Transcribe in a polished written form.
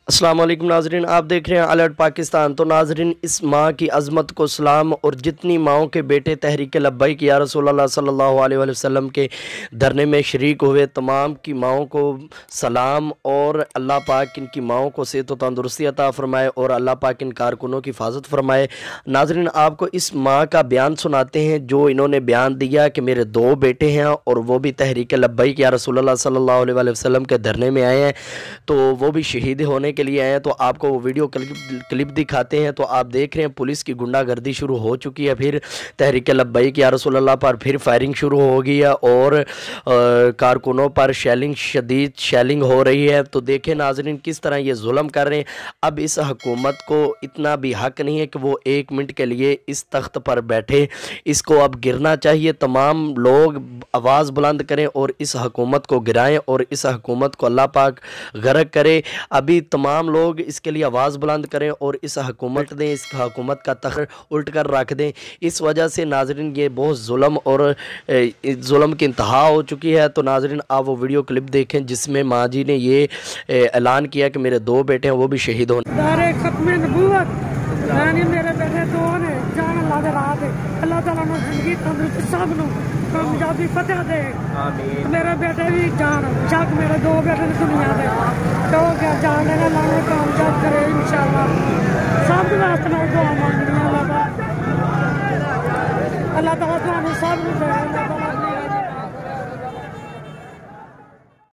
अस्सलाम वालेकुम नाजरीन, आप देख रहे हैं अलर्ट पाकिस्तान। तो नाजरीन, इस माँ की अज़मत को सलाम। और जितनी माओं के बेटे तहरीक लब्बैक या रसूलुल्लाह सल्लल्लाहु अलैहि वसल्लम के धरने में शरीक हुए तमाम की माओं को सलाम। और अल्लाह पाक इनकी माओं को सेहत व तंदुरुस्ती अता फ़रमाए और अल्लाह पाक इन कारकुनों की हिफाजत फ़रमाए। नाजरीन, आपको इस माँ का बयान सुनाते हैं जो इन्होंने बयान दिया कि मेरे दो बेटे हैं और वो भी तहरीक लब्बैक या रसूलुल्लाह सल्लल्लाहु अलैहि वसल्लम के धरने में आए हैं, तो वो भी शहीद होने के लिए आए हैं। तो आपको वो वीडियो क्लिप दिखाते हैं। तो आप देख रहे हैं पुलिस की गुंडागर्दी शुरू हो चुकी है। फिर तहरीक लब्बैक या रसूलुल्लाह पर फिर फायरिंग शुरू हो गई है और कारकुनों पर शदीद शेलिंग हो रही है। तो देखें नाजरीन किस तरह ये जुल्म कर रहे हैं। अब इस हुकूमत को इतना भी हक नहीं है कि वो एक मिनट के लिए इस तख्त पर बैठे। इसको अब गिरना चाहिए। तमाम लोग आवाज़ बुलंद करें और इस हुकूमत को गिराएं और इस हुकूमत को अल्लाह पाक गर्क करे। अभी तमाम लोग इसके लिए आवाज़ बुलंद करें और इस हुकूमत का तख्त उल्ट कर रख दें। इस वजह से नाजरीन ये बहुत जुल्म और जुल्म की इंतहा हो चुकी है। तो नाजरीन आप वो वीडियो क्लिप देखें जिसमें माँ जी ने ये ऐलान किया कि मेरे दो बेटे हैं वो भी शहीद होने। मेरे बेटे दो ने जान अल्लाह दे राह ते अल्लाह ताला ने जिंदगी तंदुरुस्ती सब नु कामयाबी फतेह दे। मेरे बेटे भी जान जग मेरे दो बेटे ने दुनिया दे तो क्या जान लेना लाने कामयाब करे इंशाअल्लाह। सब वास्ते मैं दुआ मांगनी है अल्लाह ताला तुहानू सब नु दे।